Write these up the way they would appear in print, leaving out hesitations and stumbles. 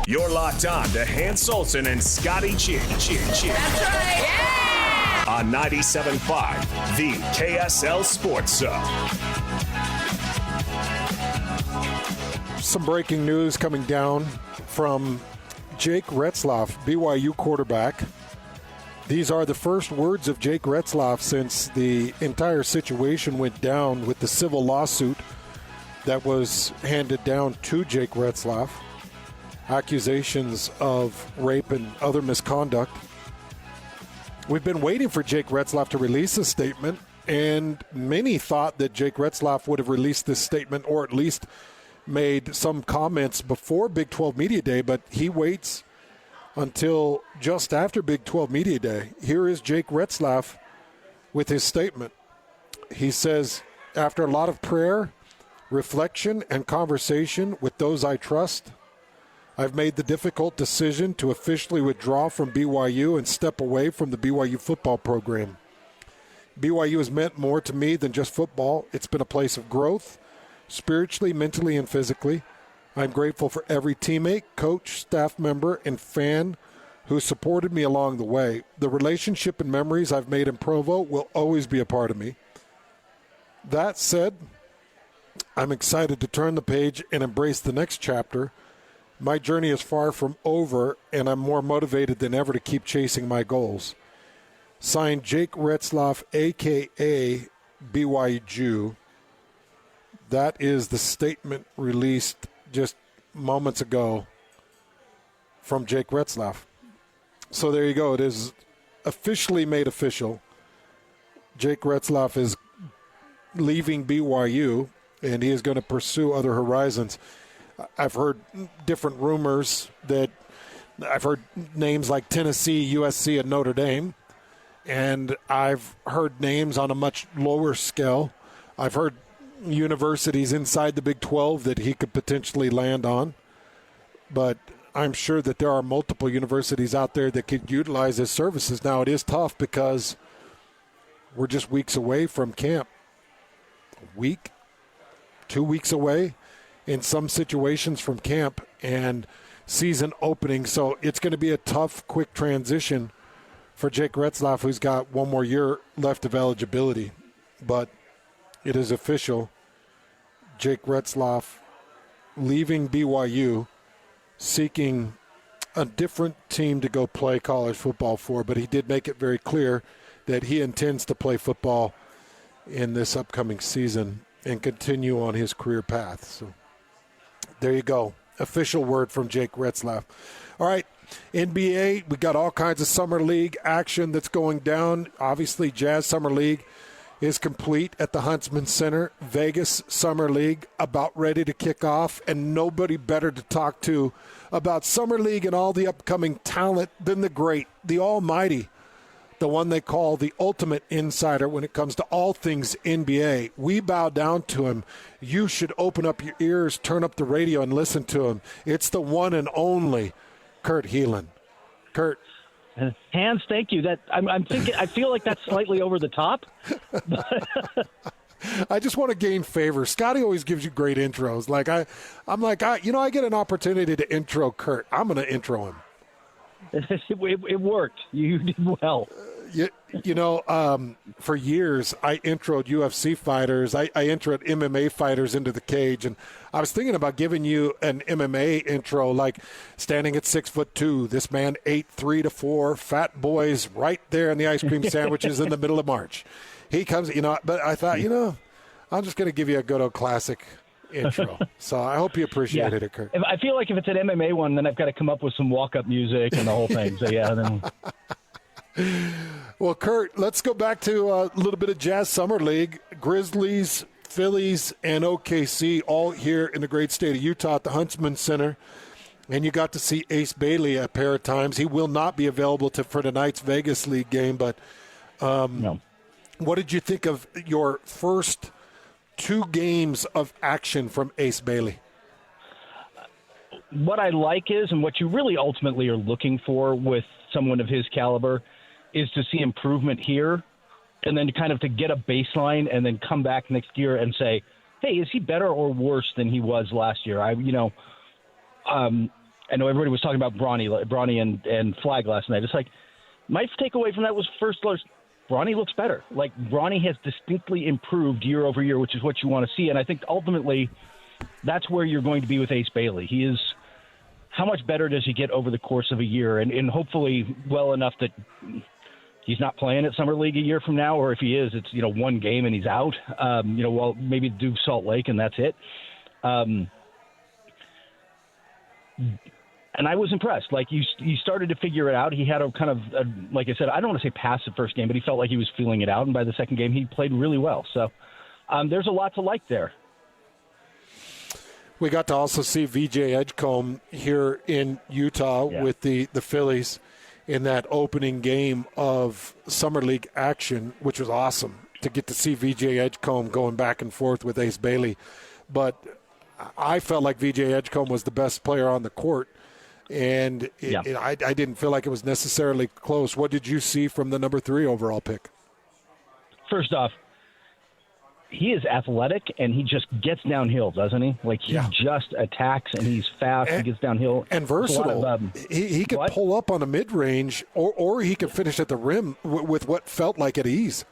You're locked on to Hans Olsen and Scotty Chin. That's right. Yeah! On 97.5, the KSL Sports Zone. Some breaking news coming down from Jake Retzlaff, BYU quarterback. These are the first words of Jake Retzlaff since the entire situation went down with the civil lawsuit that was handed down to Jake Retzlaff. Accusations of rape and other misconduct. We've been waiting for Jake Retzlaff to release a statement, and many thought that Jake Retzlaff would have released this statement or at least made some comments before Big 12 Media Day, but he waits until just after Big 12 Media Day. Here is Jake Retzlaff with his statement. He says, after a lot of prayer, reflection, and conversation with those I trust, I've made the difficult decision to officially withdraw from BYU and step away from the BYU football program. BYU has meant more to me than just football. It's been a place of growth, spiritually, mentally, and physically. I'm grateful for every teammate, coach, staff member, and fan who supported me along the way. The relationship and memories I've made in Provo will always be a part of me. That said, I'm excited to turn the page and embrace the next chapter. My journey is far from over, and I'm more motivated than ever to keep chasing my goals. Signed, Jake Retzlaff, a.k.a. BYU Jew. That is the statement released just moments ago from Jake Retzlaff. So there you go. It is officially made official. Jake Retzlaff is leaving BYU, and he is going to pursue other horizons. I've heard different rumors that I've heard names like Tennessee, USC, and Notre Dame, and I've heard names on a much lower scale. I've heard universities inside the Big 12 that he could potentially land on. But I'm sure that there are multiple universities out there that could utilize his services. Now, it is tough because we're just weeks away from camp. A week, 2 weeks away in some situations from camp and season opening. So it's going to be a tough, quick transition for Jake Retzlaff, who's got one more year left of eligibility. But it is official. Jake Retzlaff leaving BYU, seeking a different team to go play college football for, but he did make it very clear that he intends to play football in this upcoming season and continue on his career path. So there you go. Official word from Jake Retzlaff. All right, NBA, we got all kinds of Summer League action that's going down. Obviously, Jazz Summer League is complete at the Huntsman Center. Vegas Summer League about ready to kick off, and nobody better to talk to about Summer League and all the upcoming talent than the great, the almighty, the one they call the ultimate insider when it comes to all things NBA. We bow down to him. You should open up your ears, turn up the radio, and listen to him. It's the one and only Kurt Helin. Kurt. Hans, thank you. That I'm thinking. I feel like that's slightly over the top. I just want to gain favor. Scotty always gives you great intros. I get an opportunity to intro Kurt. I'm going to intro him. It worked. You did well. For years, I introed UFC fighters. I introed MMA fighters into the cage. And I was thinking about giving you an MMA intro, like standing at 6'2", this man ate 3 to 4 fat boys right there in the ice cream sandwiches in the middle of March. He comes, but I thought, I'm just going to give you a good old classic intro. So I hope you appreciated it, Kurt. I feel like if it's an MMA one, then I've got to come up with some walk-up music and the whole thing. So, yeah, then... Well, Kurt, let's go back to a little bit of Jazz Summer League. Grizzlies, Phillies, and OKC all here in the great state of Utah at the Huntsman Center. And you got to see Ace Bailey a pair of times. He will not be available for tonight's Vegas League game. But no. What did you think of your first 2 games of action from Ace Bailey? What I like is, and what you really ultimately are looking for with someone of his caliber, is to see improvement here and then kind of to get a baseline and then come back next year and say, hey, is he better or worse than he was last year? And I know everybody was talking about Bronny and Flag last night. It's like my takeaway from that was Bronny looks better. Like Bronny has distinctly improved year over year, which is what you want to see. And I think ultimately that's where you're going to be with Ace Bailey. He is. How much better does he get over the course of a year? And hopefully well enough that he's not playing at Summer League a year from now, or if he is, it's, one game and he's out. Well, maybe do Salt Lake and that's it. And I was impressed. Like he started to figure it out. He had a kind of, like I said, I don't want to say passive first game, but he felt like he was feeling it out. And by the second game, he played really well. So there's a lot to like there. We got to also see VJ Edgecombe here in Utah with the Phillies in that opening game of Summer League action, which was awesome to get to see VJ Edgecombe going back and forth with Ace Bailey. But I felt like VJ Edgecombe was the best player on the court, and I didn't feel like it was necessarily close. What did you see from the number 3 overall pick? First off, he is athletic, and he just gets downhill, doesn't he? Like, he just attacks, and he's fast and gets downhill. And versatile. He could pull up on a mid-range, or he could finish at the rim with what felt like at ease.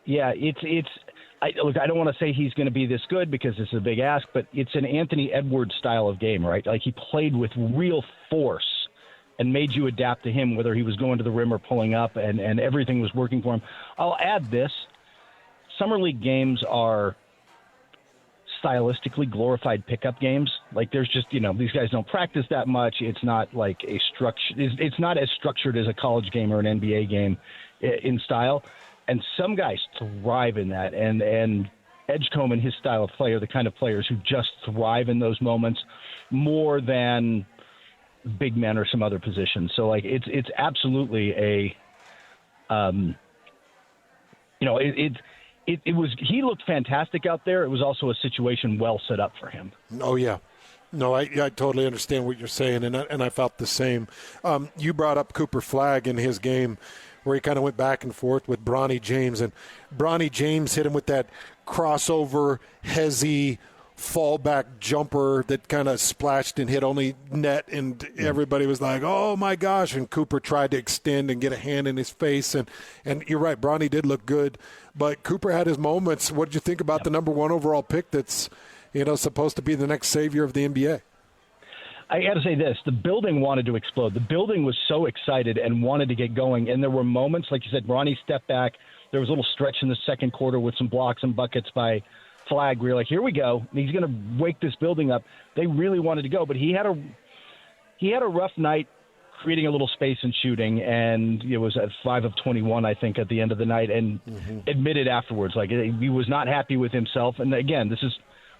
Yeah, I don't want to say he's going to be this good because this is a big ask, but it's an Anthony Edwards style of game, right? Like, he played with real force and made you adapt to him, whether he was going to the rim or pulling up, and everything was working for him. I'll add this. Summer League games are stylistically glorified pickup games. Like, there's just, these guys don't practice that much. It's not like it's not as structured as a college game or an NBA game in style. And some guys thrive in that. And Edgecombe and his style of play are the kind of players who just thrive in those moments more than big men or some other positions. So, like, it's absolutely a, It was. He looked fantastic out there. It was also a situation well set up for him. Oh yeah, no, I totally understand what you're saying, and I felt the same. You brought up Cooper Flagg in his game, where he kind of went back and forth with Bronny James, and Bronny James hit him with that crossover, hezzy fallback jumper that kind of splashed and hit only net, and everybody was like, oh my gosh, and Cooper tried to extend and get a hand in his face, and you're right, Bronny did look good, but Cooper had his moments. What did you think about the number 1 overall pick that's supposed to be the next savior of the NBA? I got to say this, the building wanted to explode. The building was so excited and wanted to get going, and there were moments, like you said, Bronny stepped back. There was a little stretch in the second quarter with some blocks and buckets by Flag. We were like, here we go. He's going to wake this building up. They really wanted to go, but he had a rough night creating a little space and shooting, and it was at 5 of 21, I think, at the end of the night, and admitted afterwards, like, he was not happy with himself. And again, this is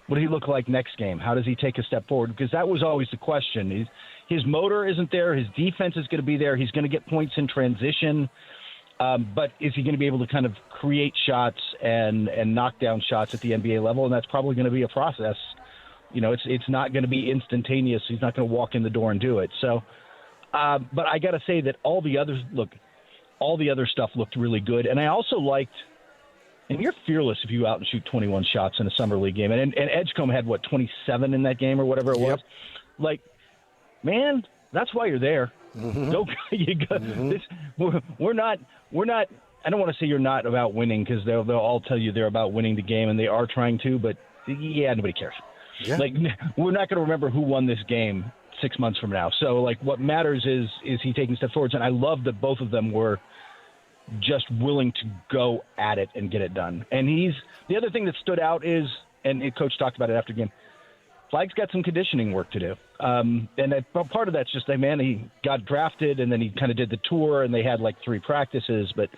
what does he look like next game? How does he take a step forward? Because that was always the question. His motor isn't there. His defense is going to be there. He's going to get points in transition. But is he going to be able to kind of create shots and knock down shots at the NBA level? And that's probably going to be a process. It's not going to be instantaneous. He's not going to walk in the door and do it. So, but I got to say that all the other stuff looked really good. And I also liked, and you're fearless if you out and shoot 21 shots in a Summer League game. And Edgecombe had, 27 in that game or whatever it was. Like, man, that's why you're there. We're not. I don't want to say you're not about winning, because they'll all tell you they're about winning the game, and they are trying to. But nobody cares. Yeah. Like, we're not going to remember who won this game 6 months from now. So, like, what matters is he taking steps forward. And I love that both of them were just willing to go at it and get it done. And the other thing that stood out is, and Coach talked about it after the game, Flag's got some conditioning work to do. And part of that's just he got drafted, and then he kind of did the tour, and they had 3 practices. But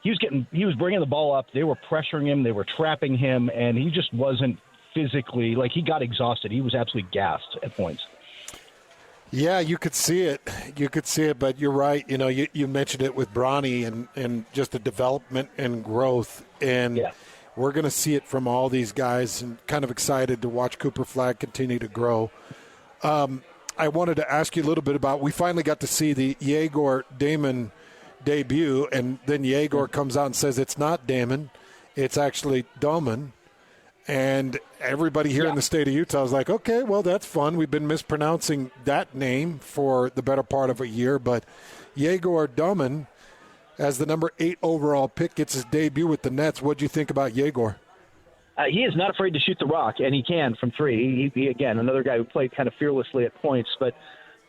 he was bringing the ball up. They were pressuring him. They were trapping him, and he just wasn't physically, he got exhausted. He was absolutely gassed at points. Yeah, you could see it. But you're right. You mentioned it with Bronny and just the development and growth. And we're going to see it from all these guys, and kind of excited to watch Cooper Flagg continue to grow. I wanted to ask you a little bit about, we finally got to see the Yegor Damon debut, and then Yegor comes out and says it's not Damon, it's actually Doman. And everybody here in the state of Utah is like, okay, well, that's fun. We've been mispronouncing that name for the better part of a year. But Yegor Duman, as the number 8 overall pick, gets his debut with the Nets. What do you think about Yegor? He is not afraid to shoot the rock, and he can from three. He again, another guy who played kind of fearlessly at points. But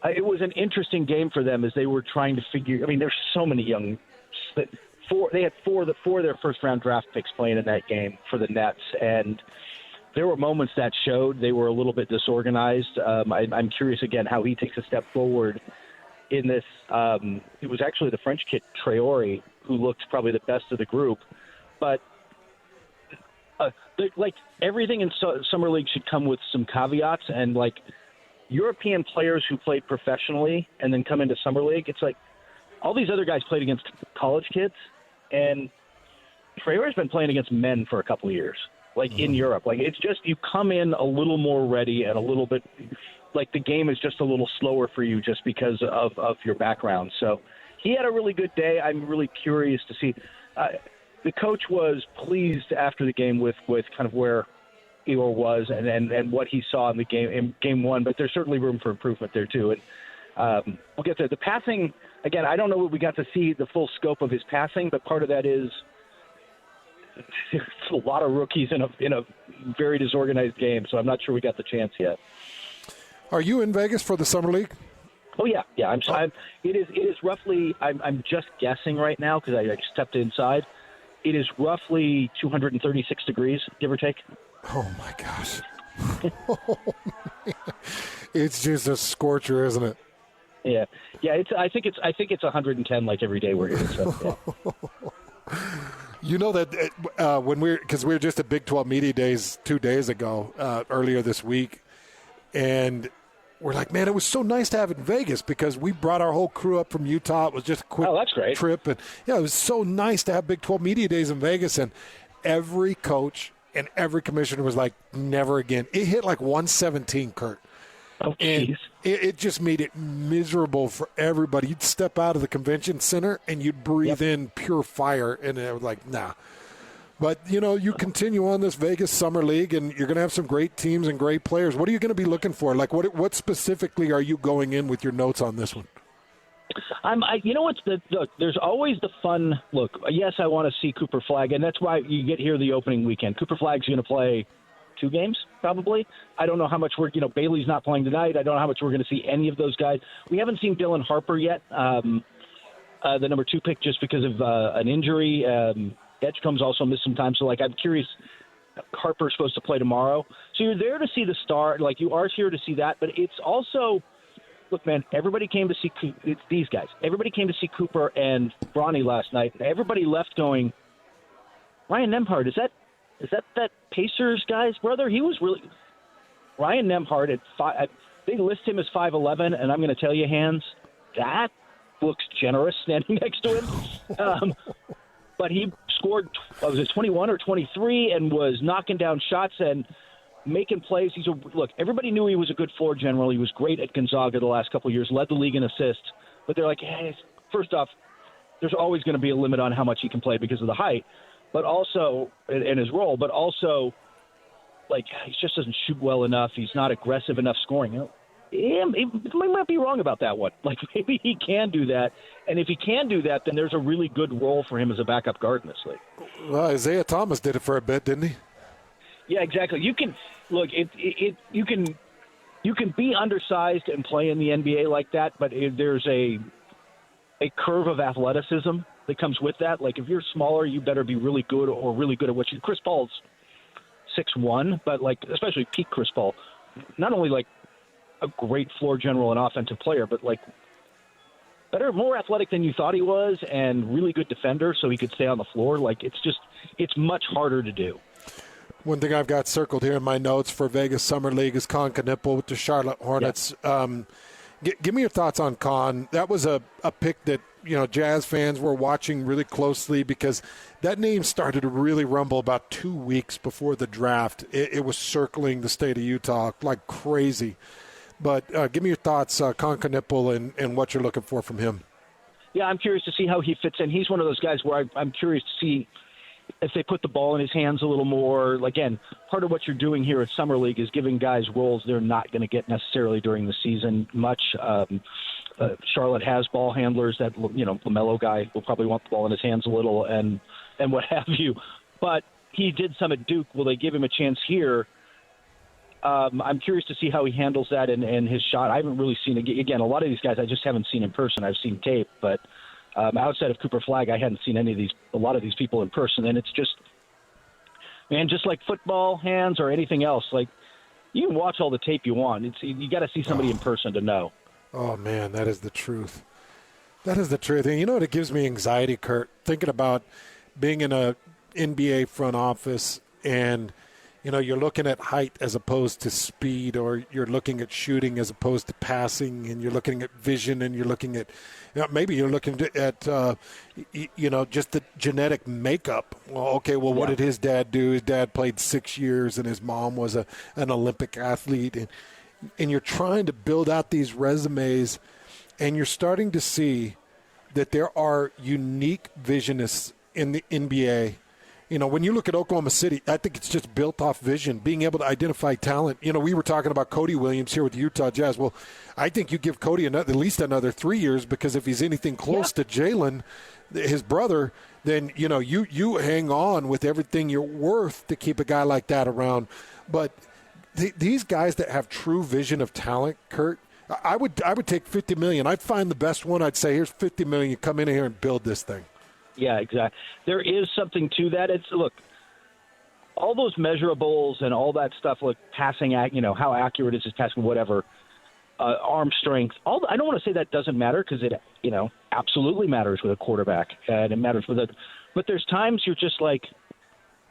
it was an interesting game for them as they were trying to figure. I mean, there's so many young. They had four of their first-round draft picks playing in that game for the Nets, and there were moments that showed they were a little bit disorganized. I'm curious, again, how he takes a step forward in this. It was actually the French kid, Traore, who looked probably the best of the group. But, everything in Summer League should come with some caveats, and, European players who played professionally and then come into Summer League, it's like all these other guys played against college kids, and Traore's been playing against men for a couple of years, in Europe. It's just you come in a little more ready and a little bit the game is just a little slower for you just because of your background. So he had a really good day. I'm really curious to see. The coach was pleased after the game with kind of where Igor was and what he saw in the game in game one, but there's certainly room for improvement there too. And we'll get there. The passing, again, I don't know if we got to see the full scope of his passing, but part of that is there's a lot of rookies in a very disorganized game, so I'm not sure we got the chance yet. Are you in Vegas for the Summer League? Oh yeah. It is roughly. I'm just guessing right now because I stepped inside. It is roughly 236 degrees, give or take. Oh my gosh! It's just a scorcher, isn't it? Yeah. I think it's 110 every day we're here. So, yeah. You know that because we were just at Big 12 Media Days 2 days ago, earlier this week, and we're like, man, it was so nice to have it in Vegas because we brought our whole crew up from Utah. It was just a quick trip, and it was so nice to have Big 12 Media Days in Vegas, and every coach and every commissioner was like, never again. It hit 117, Kurt. Oh, and it just made it miserable for everybody. You'd step out of the convention center and you'd breathe in pure fire, and it was like, nah. But, you continue on this Vegas Summer League, and you're going to have some great teams and great players. What are you going to be looking for? What specifically are you going in with your notes on this one? There's always the fun look. Yes, I want to see Cooper Flagg, and that's why you get here the opening weekend. Cooper Flagg's going to play 2 games, probably. I don't know how much Bailey's not playing tonight. I don't know how much we're going to see any of those guys. We haven't seen Dylan Harper yet, the number 2 pick, just because of an injury. Edgecombe's also missed some time. So, I'm curious. Harper's supposed to play tomorrow. So you're there to see the star. You are here to see that. But it's also, look, man, everybody came to see it's these guys. Everybody came to see Cooper and Bronny last night. Everybody left going, Ryan Nembhard, is that Pacers guy's brother? He was really – Ryan Nembhard at 5 – they list him as 5'11", and I'm going to tell you, Hans, that looks generous standing next to him. But he scored, was it 21 or 23, and was knocking down shots and making plays. Look, everybody knew he was a good floor general. He was great at Gonzaga the last couple of years, led the league in assists. But they're like, hey, first off, there's always going to be a limit on how much he can play because of the height, but also in his role. But also, he just doesn't shoot well enough. He's not aggressive enough scoring. He might be wrong about that one. Maybe he can do that. And if he can do that, then there's a really good role for him as a backup guard in this league. Well, Isaiah Thomas did it for a bit, didn't he? Yeah, exactly. You can look. You can be undersized and play in the NBA like that, but there's a curve of athleticism that comes with that. If you're smaller, you better be really good or really good at what you. Chris Paul's 6'1", but especially peak Chris Paul, not only a great floor general and offensive player, but better, more athletic than you thought he was, and really good defender, so he could stay on the floor. It's much harder to do. One thing I've got circled here in my notes for Vegas Summer League is Con Knippel with the Charlotte Hornets. Yeah. Give me your thoughts on Con. That was a pick that Jazz fans were watching really closely because that name started to really rumble about 2 weeks before the draft. It was circling the state of Utah like crazy. But give me your thoughts, Con Knippel, and what you're looking for from him. Yeah, I'm curious to see how he fits in. He's one of those guys where I'm curious to see if they put the ball in his hands a little more. Again, part of what you're doing here at Summer League is giving guys roles they're not going to get necessarily during the season much. Charlotte has ball handlers that, LaMelo guy will probably want the ball in his hands a little and what have you. But he did some at Duke. Will they give him a chance here? I'm curious to see how he handles that and his shot. I haven't really seen it. Again, a lot of these guys I just haven't seen in person. I've seen tape, but outside of Cooper Flagg, I hadn't seen a lot of these people in person. And it's just, man, just like football hands or anything else, like you can watch all the tape you want. You got to see somebody in person to know. Oh, man, that is the truth. That is the truth. And you know what? It gives me anxiety, Kurt, thinking about being in a NBA front office and, you're looking at height as opposed to speed, or you're looking at shooting as opposed to passing, and you're looking at vision, and you're looking at, maybe you're looking at, just the genetic makeup. Well, okay, what did his dad do? His dad played 6 years, and his mom was an Olympic athlete. And you're trying to build out these resumes, and you're starting to see that there are unique visionists in the NBA. When you look at Oklahoma City, I think it's just built off vision, being able to identify talent. We were talking about Cody Williams here with the Utah Jazz. Well, I think you give Cody at least another 3 years, because if he's anything close to Jalen, his brother, then, you hang on with everything you're worth to keep a guy like that around. But these guys that have true vision of talent, Kurt, I would take $50 million. I'd find the best one. I'd say, here's $50 million. You come in here and build this thing. Yeah, exactly. There is something to that. Look, all those measurables and all that stuff, like passing, how accurate is his passing, whatever, arm strength. I don't want to say that doesn't matter, because it, absolutely matters with a quarterback, and it matters with it. But there's times you're just like,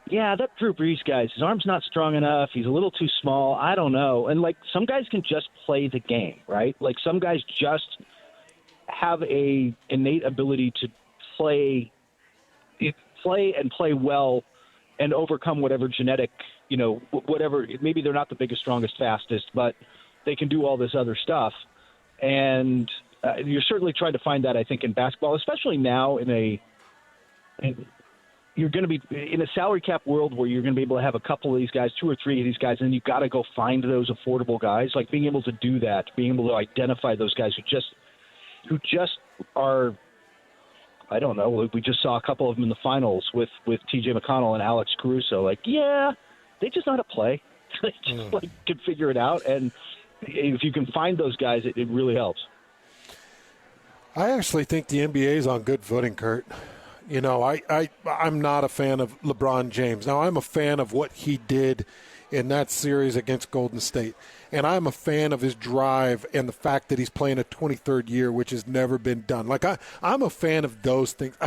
yeah, that Drew Brees guy's, his arm's not strong enough. He's a little too small. I don't know. And like some guys can just play the game, right? Like some guys just have a innate ability to play and play well and overcome whatever genetic, whatever, maybe they're not the biggest, strongest, fastest, but they can do all this other stuff. And you're certainly trying to find that, I think, in basketball, especially now you're going to be in a salary cap world where you're going to be able to have a couple of these guys, 2 or 3 of these guys, and you've got to go find those affordable guys. Like being able to do that, being able to identify those guys who just are, I don't know. We just saw a couple of them in the finals with T.J. McConnell and Alex Caruso. Like, yeah, they just know how to play. They just can figure it out. And if you can find those guys, it really helps. I actually think the NBA is on good footing, Kurt. I'm not a fan of LeBron James. Now, I'm a fan of what he did in that series against Golden State. And I'm a fan of his drive and the fact that he's playing a 23rd year, which has never been done. Like, I'm a fan of those things.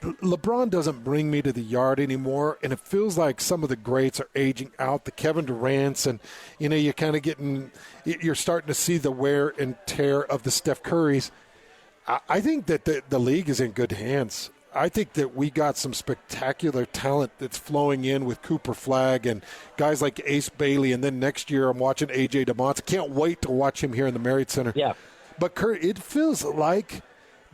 LeBron doesn't bring me to the yard anymore, and it feels like some of the greats are aging out, the Kevin Durant's, and, you're kind of you're starting to see the wear and tear of the Steph Curry's. I think that the league is in good hands. I think that we got some spectacular talent that's flowing in with Cooper Flagg and guys like Ace Bailey. And then next year I'm watching A.J. DeMonts. Can't wait to watch him here in the Marriott Center. Yeah. But, Kurt, it feels like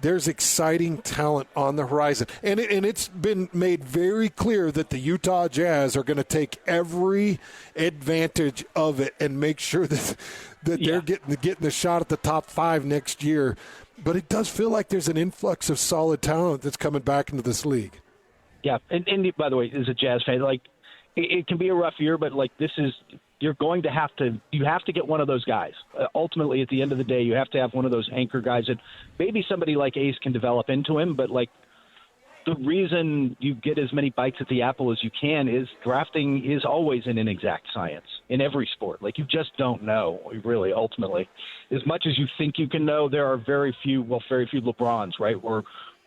there's exciting talent on the horizon. And it's been made very clear that the Utah Jazz are going to take every advantage of it and make sure that they're getting the shot at the top 5 next year. But it does feel like there's an influx of solid talent that's coming back into this league. Yeah, and by the way, as a Jazz fan, like it can be a rough year, but like you have to get one of those guys. Ultimately, at the end of the day, you have to have one of those anchor guys that maybe somebody like Ace can develop into him, but like the reason you get as many bites at the apple as you can is drafting is always an inexact science in every sport. Like, you just don't know, really, ultimately. As much as you think you can know, there are very few LeBrons, right?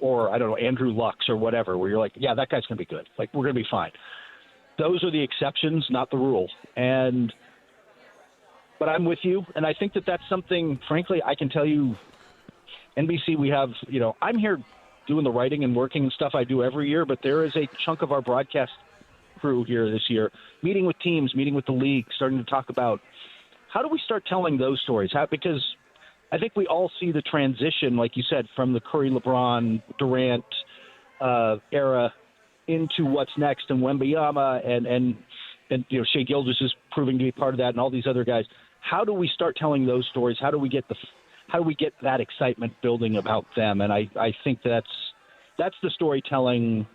Or I don't know, Andrew Luck's or whatever, where you're like, yeah, that guy's going to be good. Like, we're going to be fine. Those are the exceptions, not the rule. But I'm with you, and I think that that's something, frankly, I can tell you, NBC, we have, I'm here doing the writing and working and stuff I do every year, but there is a chunk of our broadcast crew here this year, meeting with teams, meeting with the league, starting to talk about how do we start telling those stories? Because I think we all see the transition, like you said, from the Curry, LeBron, Durant era into what's next, and Wembanyama and Shea Gilgeous is proving to be part of that, and all these other guys. How do we start telling those stories? How do we get that excitement building about them? And I think that's the storytelling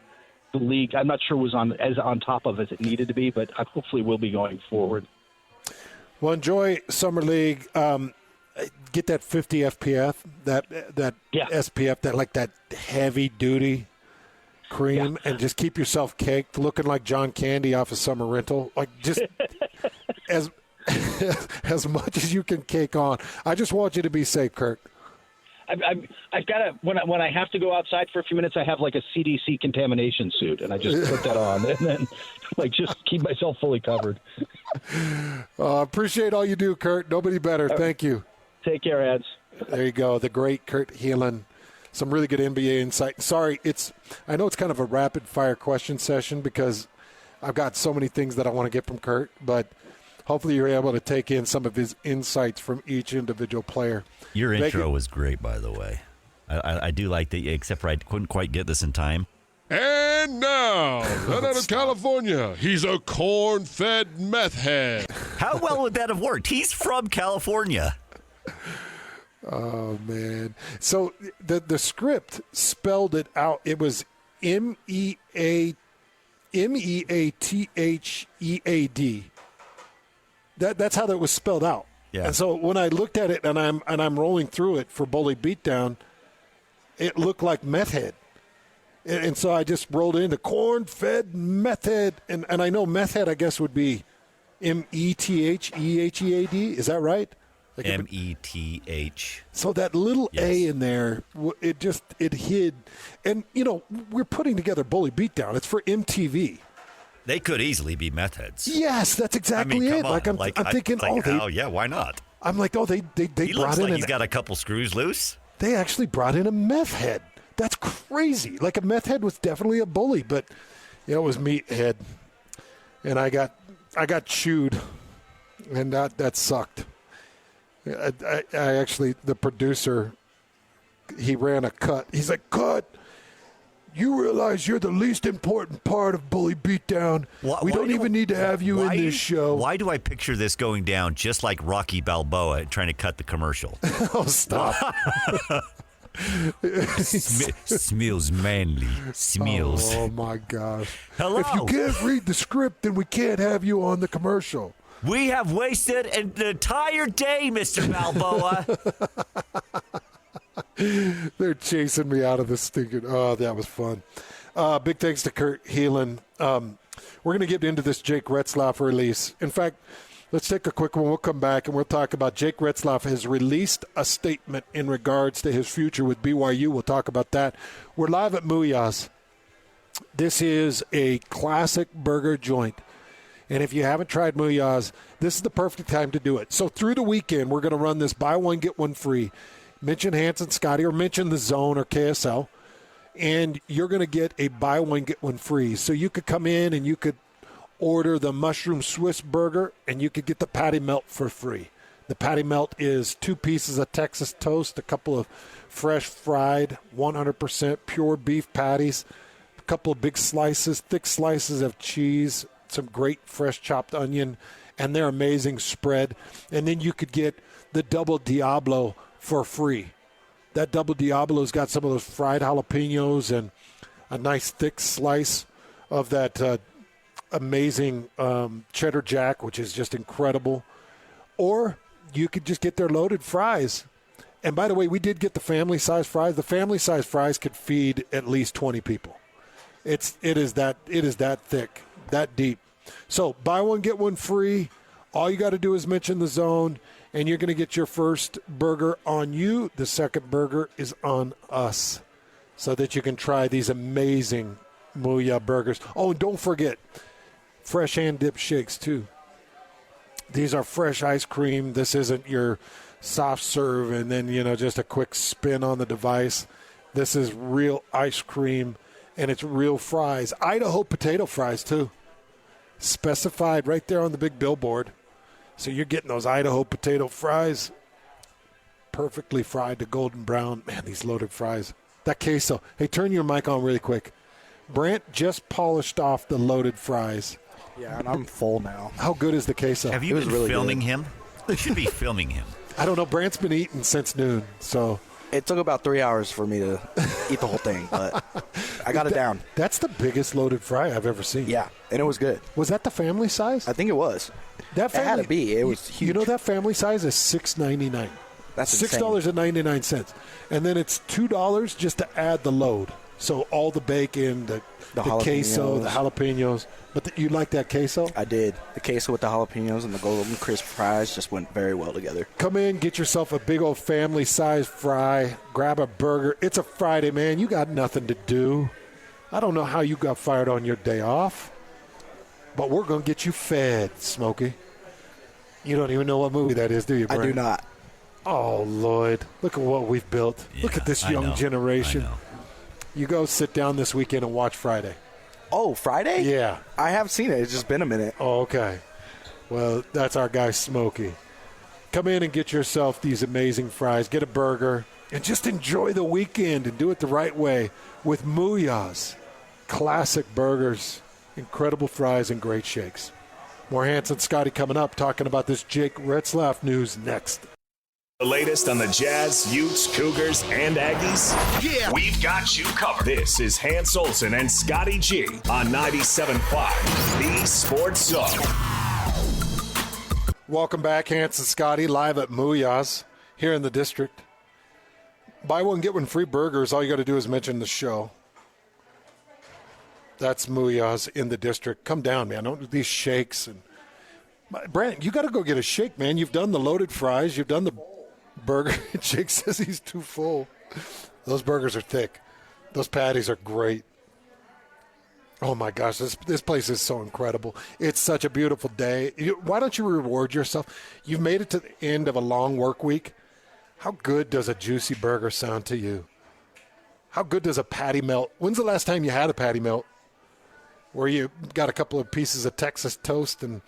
the league, I'm not sure, was as on top of as it needed to be, but hopefully will be going forward. Well, enjoy Summer League. Get that 50 FPF, that SPF, that heavy duty cream, and just keep yourself caked, looking like John Candy off a Summer Rental. Like, just as much as you can cake on. I just want you to be safe, Kurt. I've got when I have to go outside for a few minutes, I have like a CDC contamination suit, and I just put that on, and then just keep myself fully covered. Appreciate all you do, Kurt. Nobody better. Thank you. Take care, Ads. There you go. The great Kurt Helin. Some really good NBA insight. Sorry, I know it's kind of a rapid fire question session because I've got so many things that I want to get from Kurt, but hopefully you're able to take in some of his insights from each individual player. Your intro was great, by the way. I do like that, except for I couldn't quite get this in time. And now, right out of California, he's a corn-fed meth head. How well would that have worked? He's from California. Oh, man. So the script spelled it out. It was MEATHEAD. That's how that was spelled out. Yeah. And so when I looked at it and I'm rolling through it for Bully Beatdown, it looked like meth head. And so I just rolled into corn-fed meth head. And I know meth head, I guess, would be METHEAD. Is that right? Like METH. So that little A in there, it hid. And, we're putting together Bully Beatdown. It's for MTV. They could easily be meth heads. Yes, that's exactly it. I'm thinking, why not? I'm like, they he brought looks in. Like he's got a couple screws loose. They actually brought in a meth head. That's crazy. Like, a meth head was definitely a bully, but it was meathead, and I got chewed, and that sucked. I actually, the producer, he ran a cut. He's like, cut. You realize you're the least important part of Bully Beatdown. We don't even need to have you in this show. Why do I picture this going down just like Rocky Balboa trying to cut the commercial? Oh, stop. Smells manly. Smells. Oh, my gosh. Hello. If you can't read the script, then we can't have you on the commercial. We have wasted an entire day, Mr. Balboa. They're chasing me out of this stinking. Oh, that was fun. Big thanks to Kurt Helin. We're going to get into this Jake Retzlaff release. In fact, let's take a quick one. We'll come back and we'll talk about Jake Retzlaff has released a statement in regards to his future with BYU. We'll talk about that. We're live at Muya's. This is a classic burger joint. And if you haven't tried Muya's, this is the perfect time to do it. So through the weekend, we're going to run this buy one, get one free. Mention Hanson Scotty or mention the Zone or KSL, and you're going to get a buy one, get one free. So you could come in and you could order the mushroom Swiss burger, and you could get the patty melt for free. The patty melt is 2 pieces of Texas toast, a couple of fresh fried 100% pure beef patties, a couple of big slices, thick slices of cheese, some great fresh chopped onion, and their amazing spread. And then you could get the Double Diablo for free. That Double Diablo's got some of those fried jalapenos and a nice thick slice of that amazing cheddar jack, which is just incredible. Or you could just get their loaded fries. And by the way, we did get the family size fries. The family size fries could feed at least 20 people. It is that thick, that deep. So buy one, get one free. All you got to do is mention the Zone, and you're going to get your first burger on you. The second burger is on us, so that you can try these amazing Muya burgers. Oh, and don't forget, fresh hand-dipped shakes, too. These are fresh ice cream. This isn't your soft serve and then, just a quick spin on the device. This is real ice cream, and it's real fries. Idaho potato fries, too. Specified right there on the big billboard. So you're getting those Idaho potato fries, perfectly fried to golden brown. Man, these loaded fries. That queso. Hey, turn your mic on really quick. Brant just polished off the loaded fries. Yeah, and I'm full now. How good is the queso? Have you been really filming him? You should be filming him. I don't know. Brant's been eating since noon, so. It took about 3 hours for me to eat the whole thing, but I got it down. That's the biggest loaded fry I've ever seen. Yeah, and it was good. Was that the family size? I think it was. That family, it had to be. It was huge. You know that family size is $6.99. That's $6.99, and then it's $2 just to add the load. So all the bacon, the queso, the jalapenos. But you like that queso? I did. The queso with the jalapenos and the golden crisp fries just went very well together. Come in, get yourself a big old family-sized fry, grab a burger. It's a Friday, man. You got nothing to do. I don't know how you got fired on your day off, but we're going to get you fed, Smokey. You don't even know what movie that is, do you, Brian? I do not. Oh, Lloyd. Look at what we've built. Yeah, look at this young generation. You go sit down this weekend and watch Friday. Oh, Friday? Yeah. I have seen it. It's just been a minute. Oh, okay. Well, that's our guy, Smokey. Come in and get yourself these amazing fries. Get a burger. And just enjoy the weekend and do it the right way with Muya's. Classic burgers, incredible fries, and great shakes. More Hans and Scotty coming up, talking about this Jake Retzlaff news next. The latest on the Jazz, Utes, Cougars, and Aggies? Yeah. We've got you covered. This is Hans Olsen and Scotty G on 97.5, the Sports Zone. Welcome back, Hans and Scotty, live at Muya's here in the district. Buy one, get one free burgers. All you got to do is mention the show. That's Muya's in the district. Come down, man. Don't do these shakes. And Brant, you got to go get a shake, man. You've done the loaded fries. You've done the burger. Jake says he's too full. Those burgers are thick. Those patties are great. Oh, my gosh. This place is so incredible. It's such a beautiful day. Why don't you reward yourself? You've made it to the end of a long work week. How good does a juicy burger sound to you? How good does a patty melt? When's the last time you had a patty melt where you got a couple of pieces of Texas toast and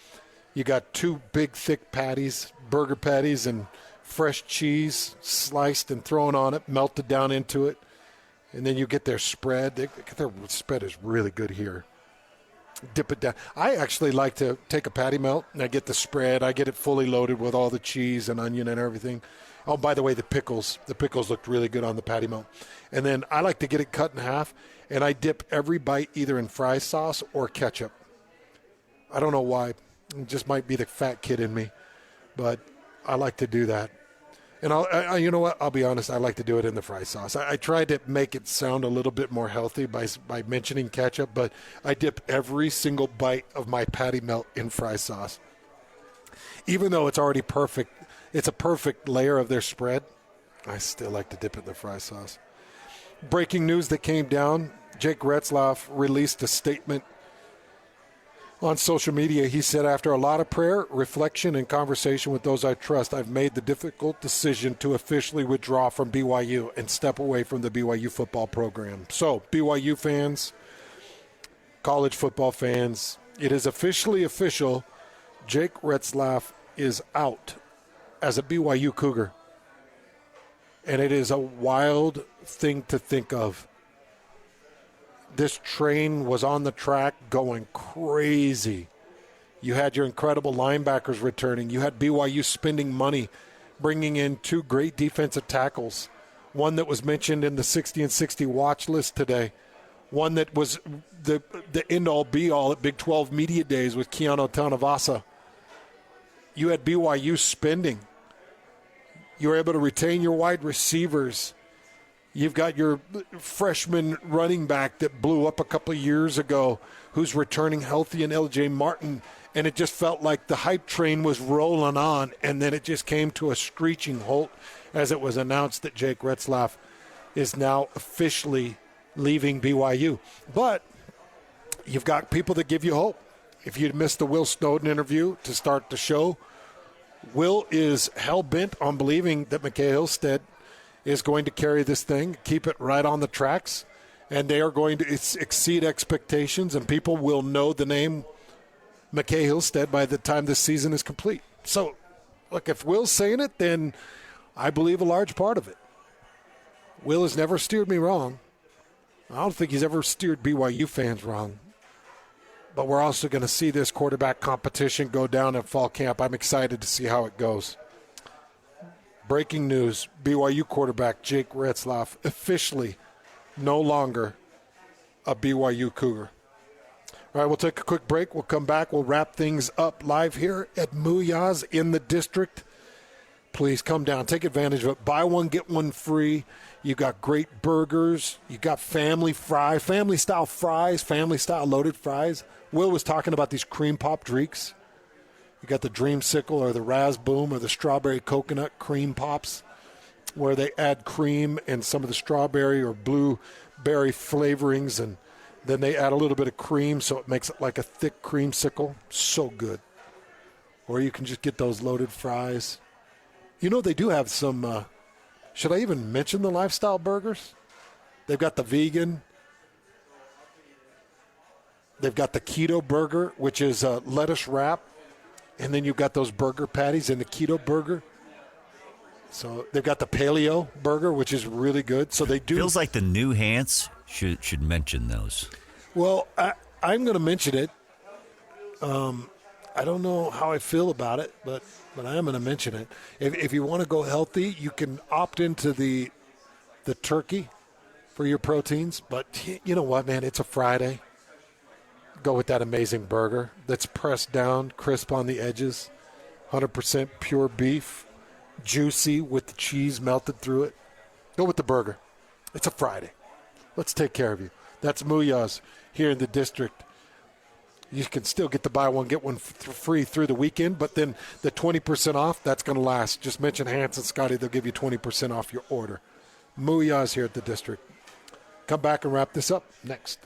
you got two big, thick patties, burger patties, and fresh cheese sliced and thrown on it, melted down into it, and then you get their spread. Their spread is really good here. Dip it down. I actually like to take a patty melt, and I get the spread. I get it fully loaded with all the cheese and onion and everything. Oh, by the way, the pickles looked really good on the patty melt. And then I like to get it cut in half, and I dip every bite either in fry sauce or ketchup. I don't know why. It just might be the fat kid in me, but I like to do that. And you know what? I'll be honest. I like to do it in the fry sauce. I tried to make it sound a little bit more healthy by mentioning ketchup, but I dip every single bite of my patty melt in fry sauce. Even though it's already perfect, it's a perfect layer of their spread, I still like to dip it in the fry sauce. Breaking news that came down, Jake Retzlaff released a statement on social media. He said, after a lot of prayer, reflection, and conversation with those I trust, I've made the difficult decision to officially withdraw from BYU and step away from the BYU football program. So, BYU fans, college football fans, it is officially official. Jake Retzlaff is out as a BYU Cougar. And it is a wild thing to think of. This train was on the track going crazy. You had your incredible linebackers returning. You had BYU spending money, bringing in two great defensive tackles. One that was mentioned in the 60 and 60 watch list today. One that was the end-all, be-all at Big 12 Media Days with Keanu Tanavasa. You had BYU spending. You were able to retain your wide receivers. You've got your freshman running back that blew up a couple of years ago who's returning healthy in LJ Martin. And it just felt like the hype train was rolling on, and then it just came to a screeching halt as it was announced that Jake Retzlaff is now officially leaving BYU. But you've got people that give you hope. If you'd missed the Will Snowden interview to start the show, Will is hell-bent on believing that McKay Hillstead is going to carry this thing, keep it right on the tracks, and they are going to exceed expectations, and people will know the name McKay Hillstead by the time this season is complete. So, look, if Will's saying it, then I believe a large part of it. Will has never steered me wrong. I don't think he's ever steered BYU fans wrong. But we're also going to see this quarterback competition go down at fall camp. I'm excited to see how it goes. Breaking news, BYU quarterback Jake Retzlaff officially no longer a BYU Cougar. All right, we'll take a quick break. We'll come back. We'll wrap things up live here at Muyaz in the district. Please come down. Take advantage of it. Buy one, get one free. You got great burgers. You got family-style fries, family-style loaded fries. Will was talking about these cream pop drinks. You got the Dreamsicle or the Raspboom or the strawberry coconut cream pops where they add cream and some of the strawberry or blueberry flavorings, and then they add a little bit of cream so it makes it like a thick creamsicle. So good. Or you can just get those loaded fries. You know, they do have some, should I even mention the lifestyle burgers? They've got the vegan. They've got the keto burger, which is a lettuce wrap. And then you've got those burger patties in the keto burger. So they've got the paleo burger, which is really good. So they do. Feels like the new Hans should mention those. Well, I'm going to mention it. I don't know how I feel about it, but I am going to mention it. If you want to go healthy, you can opt into the turkey for your proteins. But you know what, man? It's a Friday. Go with that amazing burger that's pressed down, crisp on the edges, 100% pure beef, juicy with the cheese melted through it. Go with the burger. It's a Friday. Let's take care of you. That's Muyaz here in the district. You can still get the buy one, get one free through the weekend, but then the 20% off, that's going to last. Just mention Hans and Scotty. They'll give you 20% off your order. Muyaz here at the district. Come back and wrap this up next.